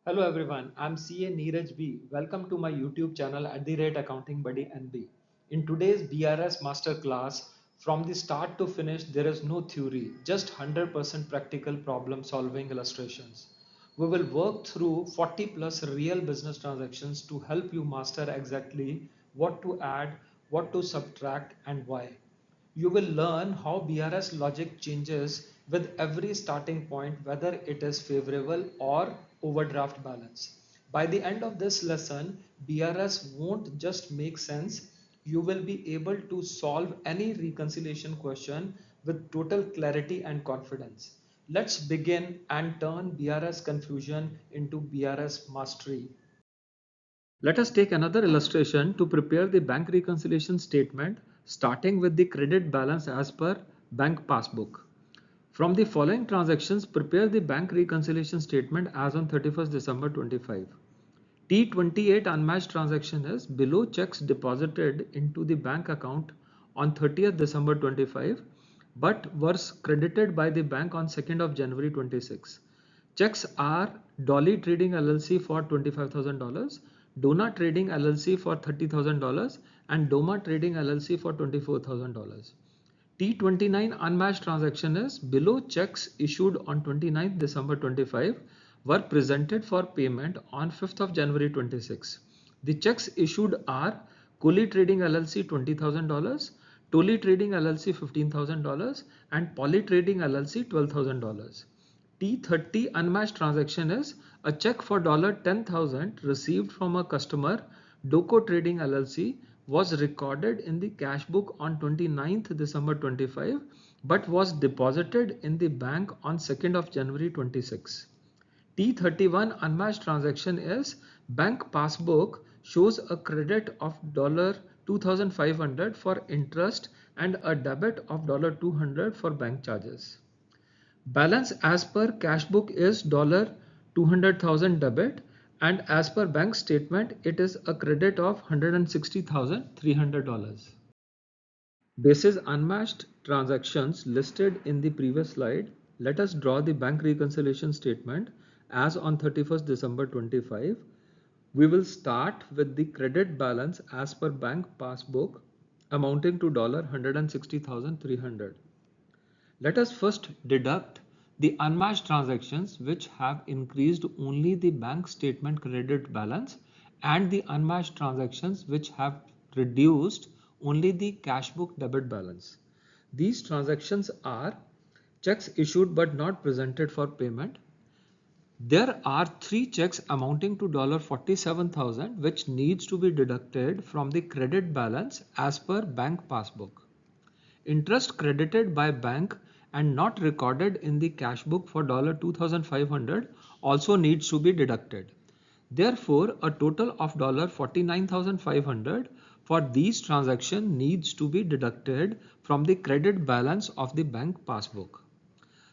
Hello everyone, I'm CA Neeraj B. Welcome to my YouTube channel at the rate Accounting Buddy NB. In today's BRS Masterclass, from the start to finish, there is no theory, just 100% practical problem solving illustrations. We will work through 40 plus real business transactions to help you master exactly what to add, what to subtract, and why. You will learn how BRS logic changes with every starting point, whether it is favorable or overdraft balance. By the end of this lesson, BRS won't just make sense, you will be able to solve any reconciliation question with total clarity and confidence. Let's begin and turn BRS confusion into BRS mastery. Let us take another illustration to prepare the bank reconciliation statement, starting with the credit balance as per bank passbook. From the following transactions, prepare the bank reconciliation statement as on 31st December 25. T28 unmatched transaction is below checks deposited into the bank account on 30th December 25 but was credited by the bank on 2nd of January 26. Checks are Dolly Trading LLC for $25,000, Dona Trading LLC for $30,000 and Doma Trading LLC for $24,000. T29 unmatched transaction is below checks issued on 29th December 25 were presented for payment on 5th of January 26. The checks issued are Kohli Trading LLC $20,000, Tolly Trading LLC $15,000 and Poly Trading LLC $12,000. T30 unmatched transaction is a check for $10,000 received from a customer Doco Trading LLC was recorded in the cash book on 29th December 25 but was deposited in the bank on 2nd of January 26. T31 unmatched transaction is bank passbook shows a credit of $2,500 for interest and a debit of $200 for bank charges. Balance as per cash book is $200,000 debit and as per bank statement it is a credit of $160,300. Basis unmatched transactions listed in the previous slide, let us draw the bank reconciliation statement as on 31st December 25. We will start with the credit balance as per bank passbook amounting to $160,300. Let us first deduct the unmatched transactions which have increased only the bank statement credit balance and the unmatched transactions which have reduced only the cash book debit balance. These transactions are checks issued but not presented for payment. There are three checks amounting to $47,000 which needs to be deducted from the credit balance as per bank passbook. Interest credited by bank and not recorded in the cash book for $2,500 also needs to be deducted. Therefore, a total of $49,500 for these transactions needs to be deducted from the credit balance of the bank passbook.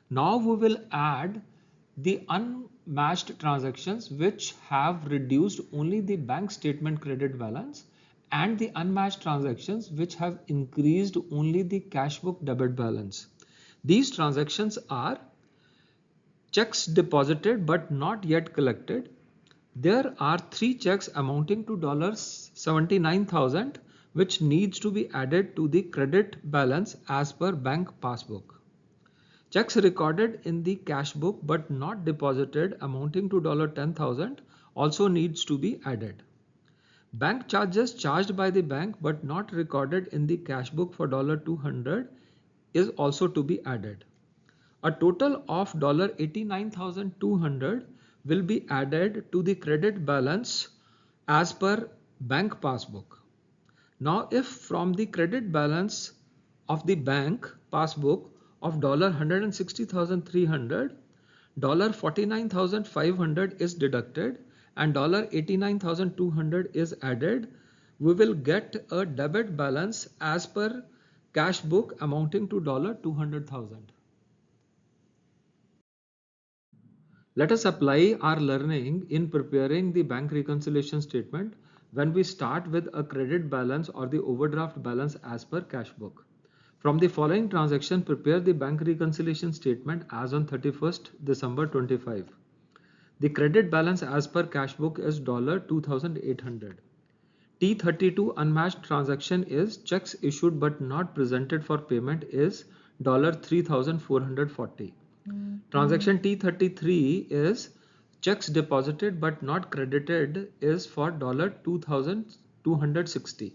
Now we will add the unmatched transactions which have reduced only the bank statement credit balance and the unmatched transactions which have increased only the cash book debit balance. These transactions are checks deposited but not yet collected. There are three checks amounting to $79,000 which needs to be added to the credit balance as per bank passbook. Checks recorded in the cash book but not deposited amounting to $10,000 also needs to be added. Bank charges charged by the bank but not recorded in the cash book for $200 is also to be added. A total of $89,200 will be added to the credit balance as per bank passbook. Now if from the credit balance of the bank passbook of $160,300, $49,500 is deducted and $89,200 is added, we will get a debit balance as per cash book amounting to $200,000. Let us apply our learning in preparing the bank reconciliation statement when we start with a credit balance or the overdraft balance as per cash book. From the following transaction, prepare the bank reconciliation statement as on 31st December 25. The credit balance as per cash book is $2,800. T32 unmatched transaction is checks issued but not presented for payment is $3,440. Transaction T33 is checks deposited but not credited is for $2,260.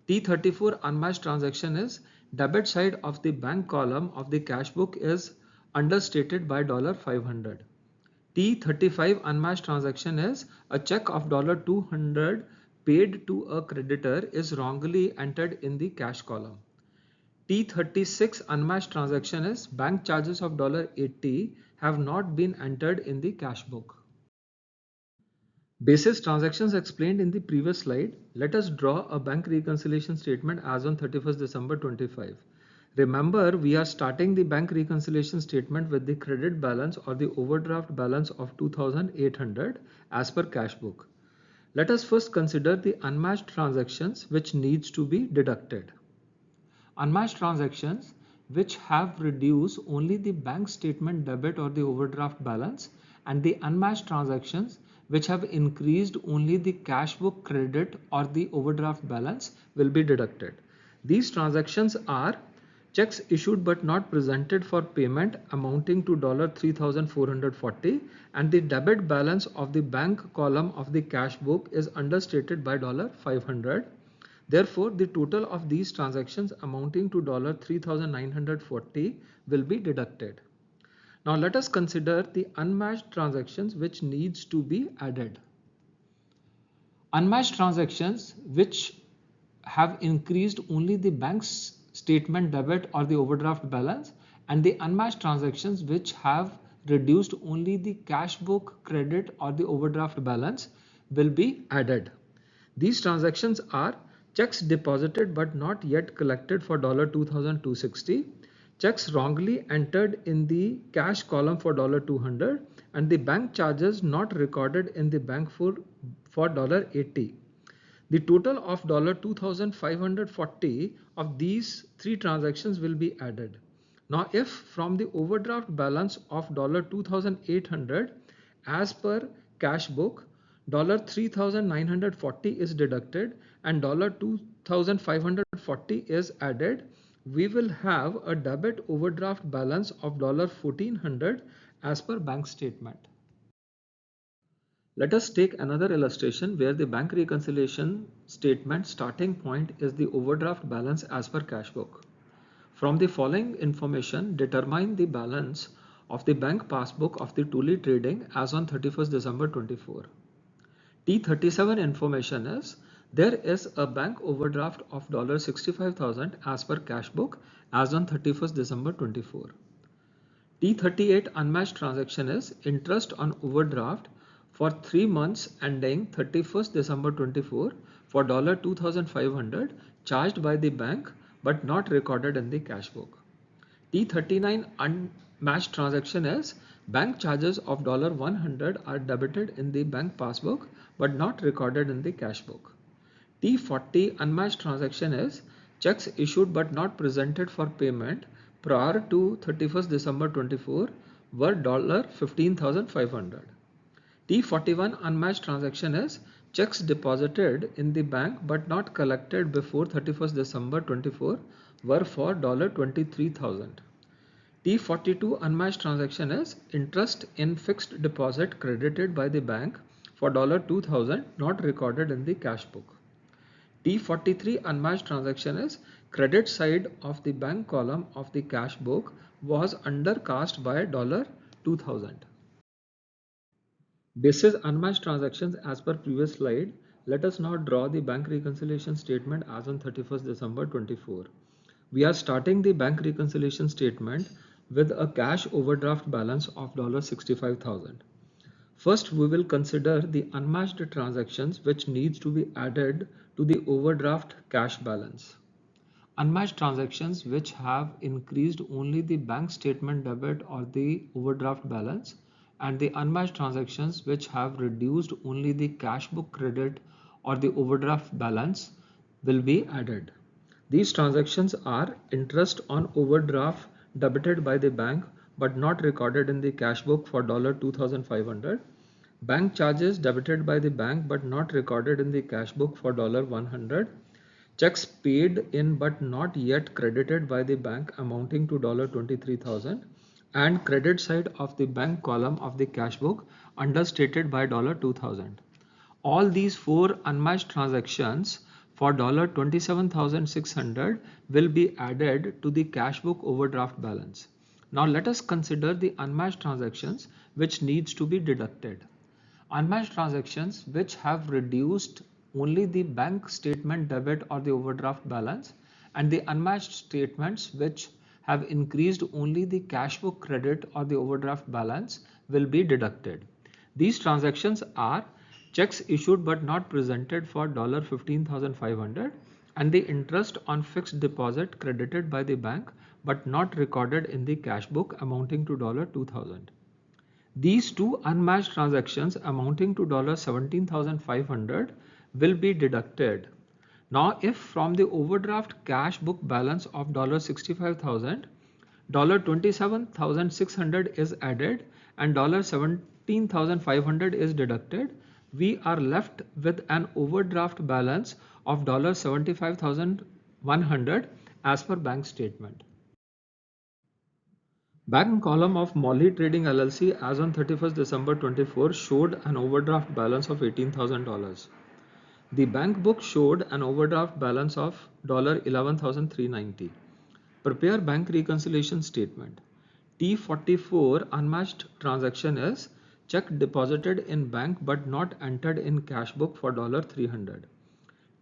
T34 unmatched transaction is debit side of the bank column of the cash book is understated by $500. T35 unmatched transaction is a check of $200 paid to a creditor is wrongly entered in the cash column. T36 unmatched transaction is bank charges of $80 have not been entered in the cash book. Basis transactions explained in the previous slide, let us draw a bank reconciliation statement as on 31st December 25. Remember, we are starting the bank reconciliation statement with the credit balance or the overdraft balance of 2,800 as per cash book. Let us first consider the unmatched transactions which needs to be deducted. Unmatched transactions which have reduced only the bank statement debit or the overdraft balance, and the unmatched transactions which have increased only the cash book credit or the overdraft balance will be deducted. These transactions are checks issued but not presented for payment amounting to $3,440, and the debit balance of the bank column of the cash book is understated by $500. Therefore, the total of these transactions amounting to $3,940 will be deducted. Now let us consider the unmatched transactions which needs to be added. Unmatched transactions which have increased only the bank's statement debit or the overdraft balance, and the unmatched transactions which have reduced only the cash book credit or the overdraft balance will be added. These transactions are checks deposited but not yet collected for $2,260, checks wrongly entered in the cash column for $200, and the bank charges not recorded in the bank for $80. The total of $2,540 of these three transactions will be added. Now, if from the overdraft balance of $2,800 as per cash book, $3,940 is deducted and $2,540 is added, we will have a debit overdraft balance of $1,400 as per bank statement. Let us take another illustration where the bank reconciliation statement starting point is the overdraft balance as per cash book. From the following information, determine the balance of the bank passbook of the Tuli trading as on 31st December 24. T37 information is there is a bank overdraft of $65,000 as per cash book as on 31st December 24. T38 unmatched transaction is interest on overdraft for 3 months ending 31st December 24 for $2,500 charged by the bank but not recorded in the cash book. T39 unmatched transaction is bank charges of $100 are debited in the bank passbook but not recorded in the cash book. T40 unmatched transaction is checks issued but not presented for payment prior to 31st December 24 were $15,500. T41 unmatched transaction is checks deposited in the bank but not collected before 31st December 24 were for $23,000. T42 unmatched transaction is interest in fixed deposit credited by the bank for $2,000 not recorded in the cash book. T43 unmatched transaction is credit side of the bank column of the cash book was undercast by $2,000. Basis unmatched transactions as per previous slide, let us now draw the bank reconciliation statement as on 31st December 24. We are starting the bank reconciliation statement with a cash overdraft balance of $65,000. First, we will consider the unmatched transactions which needs to be added to the overdraft cash balance. Unmatched transactions which have increased only the bank statement debit or the overdraft balance, and the unmatched transactions which have reduced only the cash book credit or the overdraft balance will be added. These transactions are interest on overdraft debited by the bank but not recorded in the cash book for $2,500, Bank charges debited by the bank but not recorded in the cash book for $100. Checks paid in but not yet credited by the bank amounting to $23,000, and credit side of the bank column of the cash book understated by $2,000. All these four unmatched transactions for $27,600 will be added to the cash book overdraft balance. Now let us consider the unmatched transactions which needs to be deducted. Unmatched transactions which have reduced only the bank statement debit or the overdraft balance, and the unmatched statements which have increased only the cash book credit or the overdraft balance will be deducted. These transactions are checks issued but not presented for $15,500 and the interest on fixed deposit credited by the bank but not recorded in the cash book amounting to $2,000. These two unmatched transactions amounting to $17,500 will be deducted. Now, if from the overdraft cash book balance of $65,000, $27,600 is added and $17,500 is deducted, we are left with an overdraft balance of $75,100 as per bank statement. Bank column of Molly Trading LLC as on 31st December 24 showed an overdraft balance of $18,000. The bank book showed an overdraft balance of $11,390. Prepare bank reconciliation statement. T44 unmatched transaction is check deposited in bank but not entered in cash book for $300.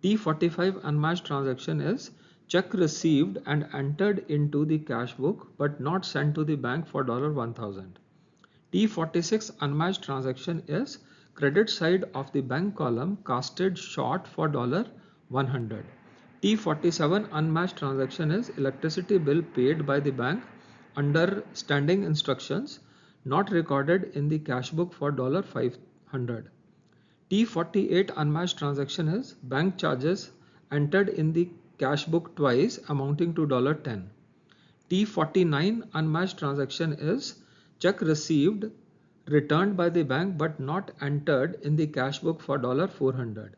T45 unmatched transaction is check received and entered into the cash book but not sent to the bank for $1,000. T46 unmatched transaction is credit side of the bank column casted short for $100. T47 unmatched transaction is electricity bill paid by the bank under standing instructions not recorded in the cash book for $500. T48 unmatched transaction is bank charges entered in the cash book twice amounting to $10. T49 unmatched transaction is check received returned by the bank but not entered in the cash book for $400.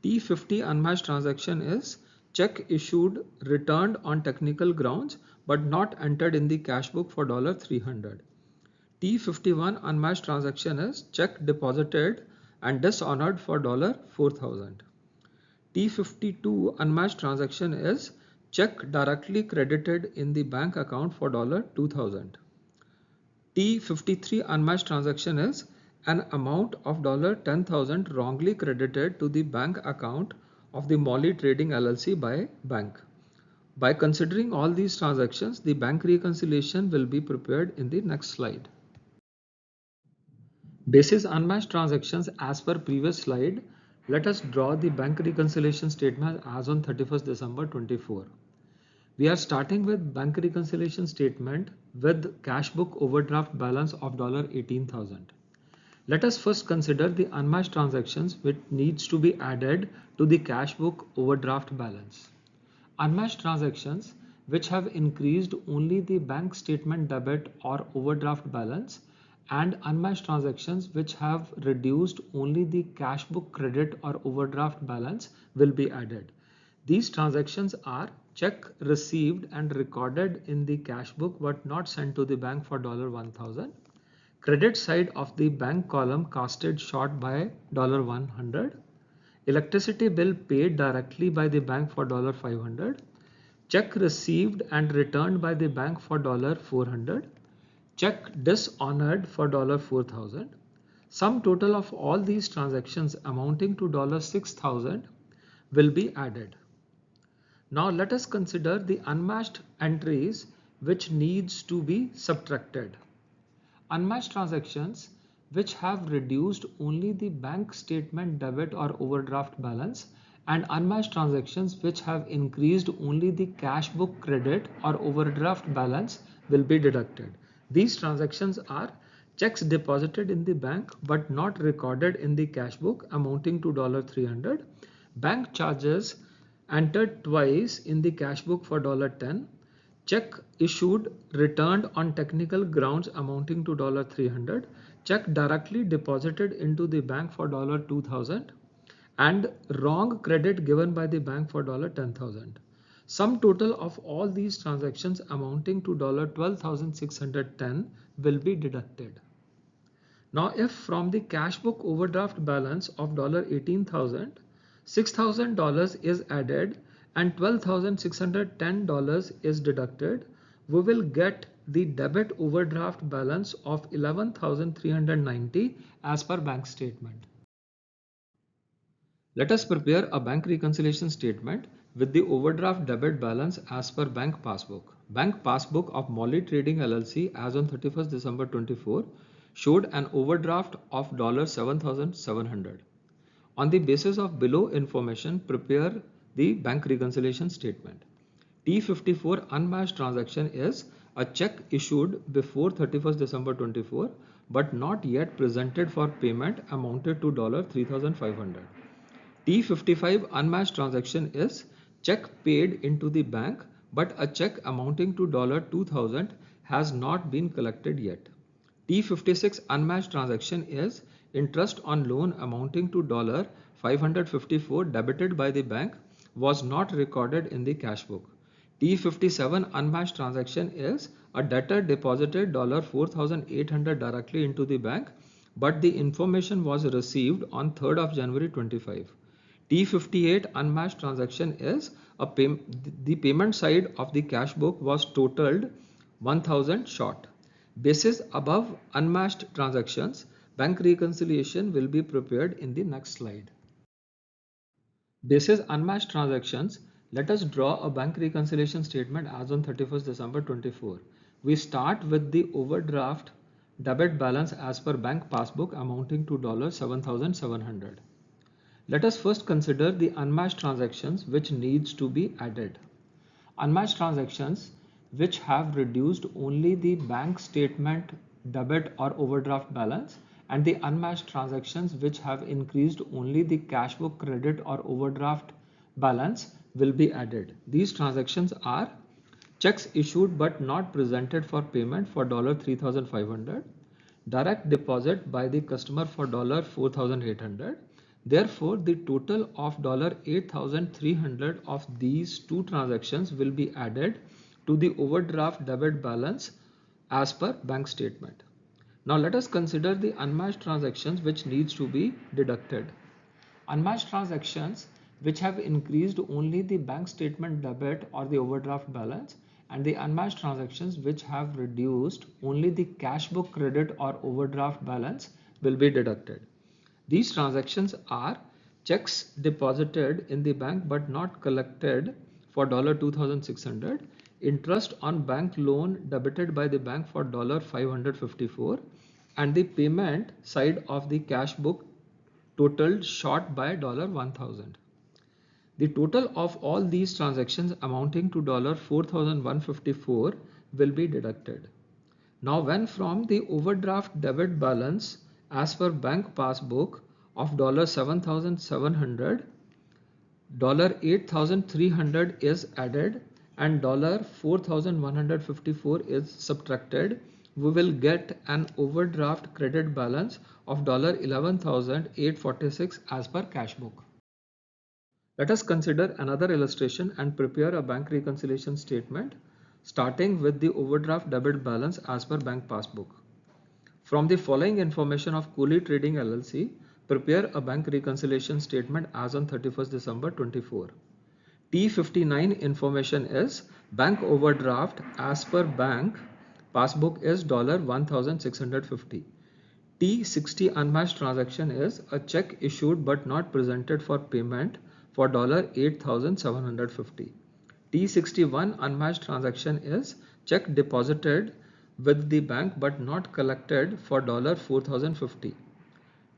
T50 unmatched transaction is check issued returned on technical grounds but not entered in the cash book for $300. T51 unmatched transaction is check deposited and dishonored for $4,000. T52 unmatched transaction is check directly credited in the bank account for $2,000. T53 unmatched transaction is an amount of $10,000 wrongly credited to the bank account of the Molly Trading LLC by bank. By considering all these transactions, the bank reconciliation will be prepared in the next slide. Basis unmatched transactions as per previous slide, let us draw the bank reconciliation statement as on 31st December 24. We are starting with bank reconciliation statement with cash book overdraft balance of $18,000. Let us first consider the unmatched transactions which needs to be added to the cash book overdraft balance. Unmatched transactions which have increased only the bank statement debit or overdraft balance, and unmatched transactions which have reduced only the cash book credit or overdraft balance will be added. These transactions are check received and recorded in the cash book but not sent to the bank for $1,000. Credit side of the bank column casted short by $100. Electricity bill paid directly by the bank for $500. Check received and returned by the bank for $400. Check dishonored for $4,000. Sum total of all these transactions amounting to $6,000 will be added. Now let us consider the unmatched entries which needs to be subtracted. Unmatched transactions which have reduced only the bank statement debit or overdraft balance, and unmatched transactions which have increased only the cash book credit or overdraft balance will be deducted. These transactions are checks deposited in the bank but not recorded in the cash book amounting to $300, bank charges entered twice in the cash book for $10, check issued returned on technical grounds amounting to $300, check directly deposited into the bank for $2,000 and wrong credit given by the bank for $10,000. Sum total of all these transactions amounting to $12,610 will be deducted. Now if from the cash book overdraft balance of $18,000, $6,000 is added and $12,610 is deducted, we will get the debit overdraft balance of $11,390 as per bank statement. Let us prepare a bank reconciliation statement with the overdraft debit balance as per bank passbook. Bank passbook of Molly Trading LLC as on 31st December 24 showed an overdraft of $7,700. On the basis of below information, prepare the bank reconciliation statement. T54 unmatched transaction is a check issued before 31st December 24 but not yet presented for payment amounted to $3,500. T55 unmatched transaction is check paid into the bank but a check amounting to $2,000 has not been collected yet. T56 unmatched transaction is interest on loan amounting to $554 debited by the bank was not recorded in the cash book. T57 unmatched transaction is a debtor deposited $4,800 directly into the bank but the information was received on 3rd of January 25. T58 unmatched transaction is the payment side of the cash book was totaled 1000 short. Basis above unmatched transactions, bank reconciliation will be prepared in the next slide. Basis unmatched transactions, let us draw a bank reconciliation statement as on 31st December 24. We start with the overdraft debit balance as per bank passbook amounting to $7,700. Let us first consider the unmatched transactions which needs to be added. Unmatched transactions which have reduced only the bank statement debit or overdraft balance and the unmatched transactions which have increased only the cash book credit or overdraft balance will be added. These transactions are checks issued but not presented for payment for $3,500, direct deposit by the customer for $4,800. Therefore, the total of $8,300 of these two transactions will be added to the overdraft debit balance as per bank statement. Now let us consider the unmatched transactions which needs to be deducted. Unmatched transactions which have increased only the bank statement debit or the overdraft balance and the unmatched transactions which have reduced only the cash book credit or overdraft balance will be deducted. These transactions are checks deposited in the bank but not collected for $2,600, interest on bank loan debited by the bank for $554, and the payment side of the cash book totaled short by $1,000. The total of all these transactions amounting to $4,154 will be deducted. Now when from the overdraft debit balance as per bank passbook of $7,700, $8,300 is added and $4,154 is subtracted, we will get an overdraft credit balance of $11,846 as per cash book. Let us consider another illustration and prepare a bank reconciliation statement starting with the overdraft debit balance as per bank passbook. From the following information of Cooley Trading LLC, prepare a bank reconciliation statement as on 31st December 24. T59 information is bank overdraft as per bank passbook is $1,650. T60 unmatched transaction is a check issued but not presented for payment for $8,750. T61 unmatched transaction is check deposited with the bank but not collected for $4,050.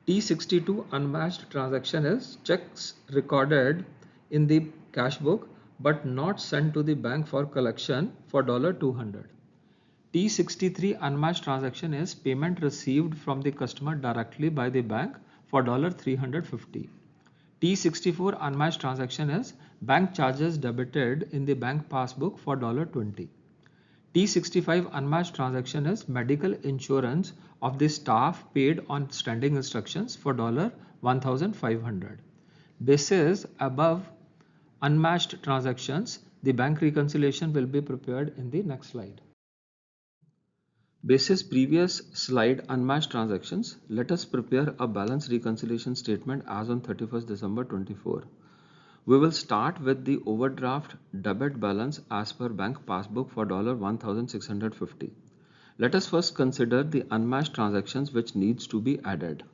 T62 unmatched transaction is checks recorded in the cash book but not sent to the bank for collection for $200. T63 unmatched transaction is payment received from the customer directly by the bank for $350. T64 unmatched transaction is bank charges debited in the bank passbook for $20. T65 unmatched transaction is medical insurance of the staff paid on standing instructions for $1,500. Basis above unmatched transactions, the bank reconciliation will be prepared in the next slide. Basis previous slide unmatched transactions, let us prepare a balance reconciliation statement as on 31st December 24. We will start with the overdraft debit balance as per bank passbook for $1,650. Let us first consider the unmatched transactions which needs to be added.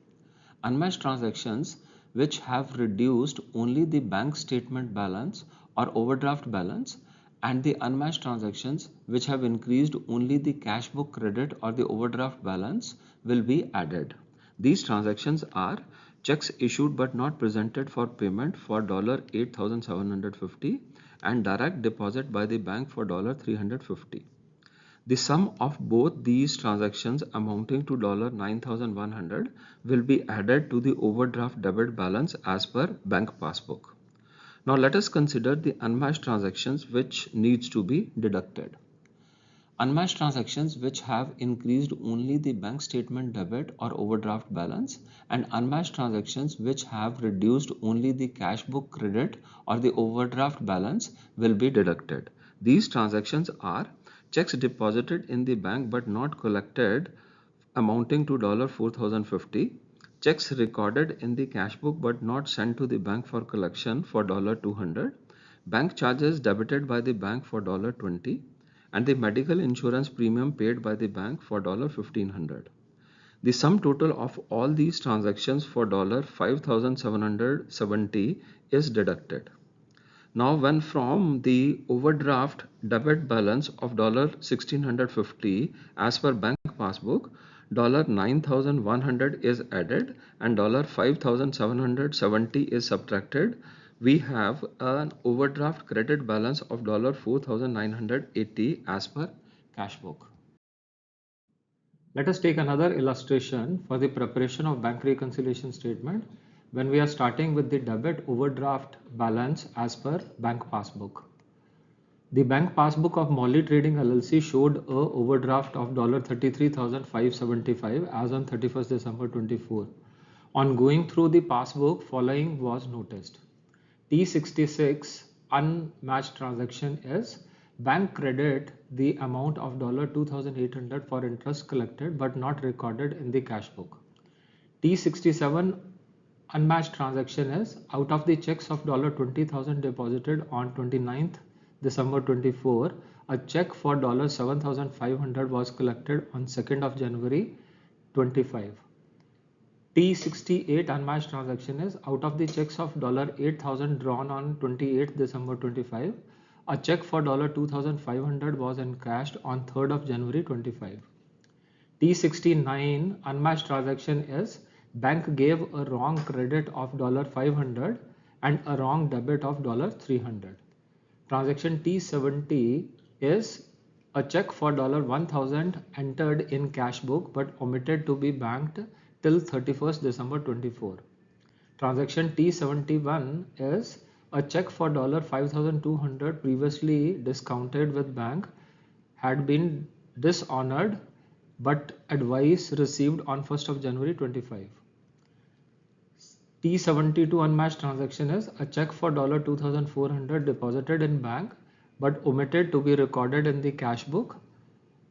Unmatched transactions which have reduced only the bank statement balance or overdraft balance, and the unmatched transactions which have increased only the cash book credit or the overdraft balance will be added. These transactions are checks issued but not presented for payment for $8,750 and direct deposit by the bank for $350. The sum of both these transactions amounting to $9,100 will be added to the overdraft debit balance as per bank passbook. Now let us consider the unmatched transactions which needs to be deducted. Unmatched transactions which have increased only the bank statement debit or overdraft balance, and unmatched transactions which have reduced only the cash book credit or the overdraft balance will be deducted. These transactions are checks deposited in the bank but not collected amounting to $4,050, checks recorded in the cash book but not sent to the bank for collection for $200, bank charges debited by the bank for $20, and the medical insurance premium paid by the bank for $1,500. The sum total of all these transactions for $5,770 is deducted. Now when from the overdraft debit balance of $1,650 as per bank passbook, $9,100 is added and $5,770 is subtracted, we have an overdraft credit balance of $4,980 as per cash book. Let us take another illustration for the preparation of bank reconciliation statement when we are starting with the debit overdraft balance as per bank passbook. The bank passbook of Molly Trading LLC showed a overdraft of $33,575 as on 31st December 24. On going through the passbook, following was noticed. T66 unmatched transaction is bank credit the amount of $2,800 for interest collected but not recorded in the cash book. T67 unmatched transaction is out of the checks of $20,000 deposited on 29th December 24, a check for $7,500 was collected on 2nd of January 25. T68 unmatched transaction is out of the checks of $8,000 drawn on 28th December 25, a check for $2,500 was encashed on 3rd of January 25. T69 unmatched transaction is bank gave a wrong credit of $500 and a wrong debit of $300. Transaction T70 is a check for $1,000 entered in cash book but omitted to be banked till 31st December 24. Transaction T71 is a check for $5,200 previously discounted with bank had been dishonored but advice received on 1st of January 25. T72 unmatched transaction is a check for $2,400 deposited in bank but omitted to be recorded in the cash book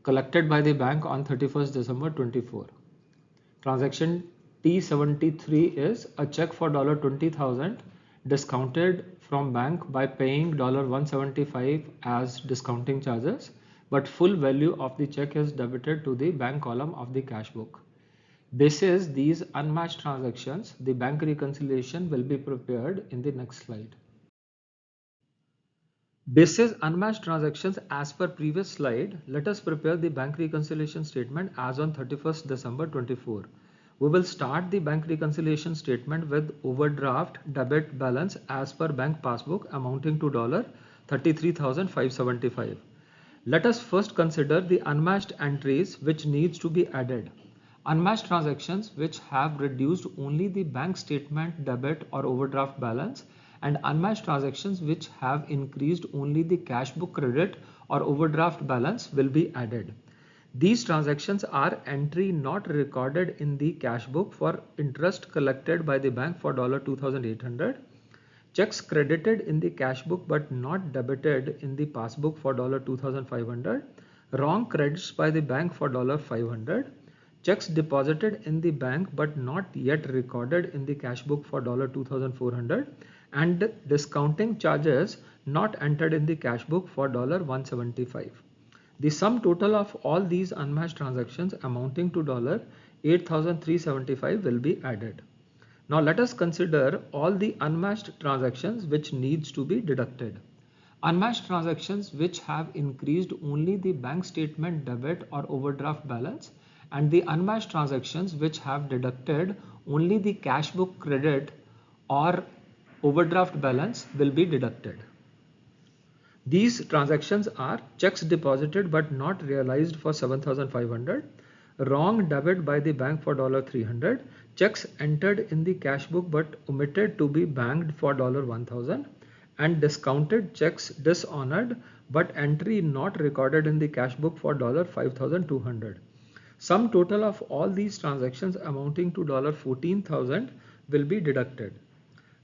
collected by the bank on 31st December 24. Transaction T73 is a check for $20,000 discounted from bank by paying $175 as discounting charges, but full value of the check is debited to the bank column of the cash book. Basis these unmatched transactions, the bank reconciliation will be prepared in the next slide. Basis unmatched transactions as per previous slide, let us prepare the bank reconciliation statement as on 31st December 24. We will start the bank reconciliation statement with overdraft debit balance as per bank passbook amounting to $33,575. Let us first consider the unmatched entries which needs to be added. Unmatched transactions which have reduced only the bank statement debit or overdraft balance, and unmatched transactions which have increased only the cash book credit or overdraft balance will be added. These transactions are entry not recorded in the cash book for interest collected by the bank for $2,800, checks credited in the cash book but not debited in the passbook for $2,500, wrong credits by the bank for $500, checks deposited in the bank but not yet recorded in the cash book for $2,400, and discounting charges not entered in the cash book for $175. The sum total of all these unmatched transactions amounting to $8,375 will be added. Now let us consider all the unmatched transactions which needs to be deducted. Unmatched transactions which have increased only the bank statement debit or overdraft balance, and the unmatched transactions which have deducted only the cash book credit or overdraft balance will be deducted. These transactions are checks deposited but not realized for $7,500, wrong debit by the bank for $300, checks entered in the cash book but omitted to be banked for $1,000, and discounted checks dishonored but entry not recorded in the cash book for $5,200. Sum total of all these transactions amounting to $14,000 will be deducted.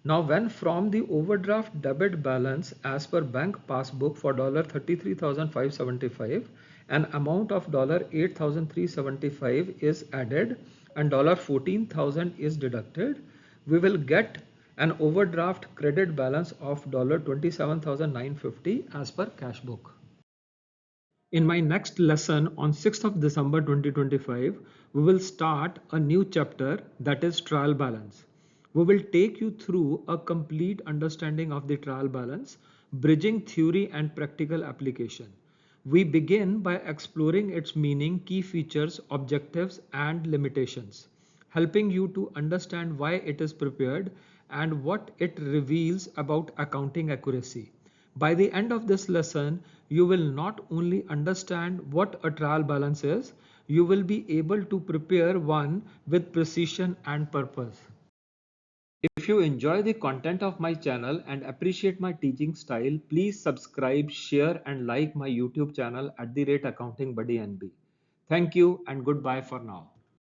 Now when from the overdraft debit balance as per bank passbook for $33,575, an amount of $8,375 is added and $14,000 is deducted, we will get an overdraft credit balance of $27,950 as per cash book. In my next lesson on 6th of December 2025, we will start a new chapter, that is trial balance. We will take you through a complete understanding of the trial balance, bridging theory and practical application. We begin by exploring its meaning, key features, objectives, and limitations, helping you to understand why it is prepared and what it reveals about accounting accuracy. By the end of this lesson, you will not only understand what a trial balance is, you will be able to prepare one with precision and purpose. If you enjoy the content of my channel and appreciate my teaching style, please subscribe, share and like my YouTube channel @accounting buddy NB. Thank you and goodbye for now.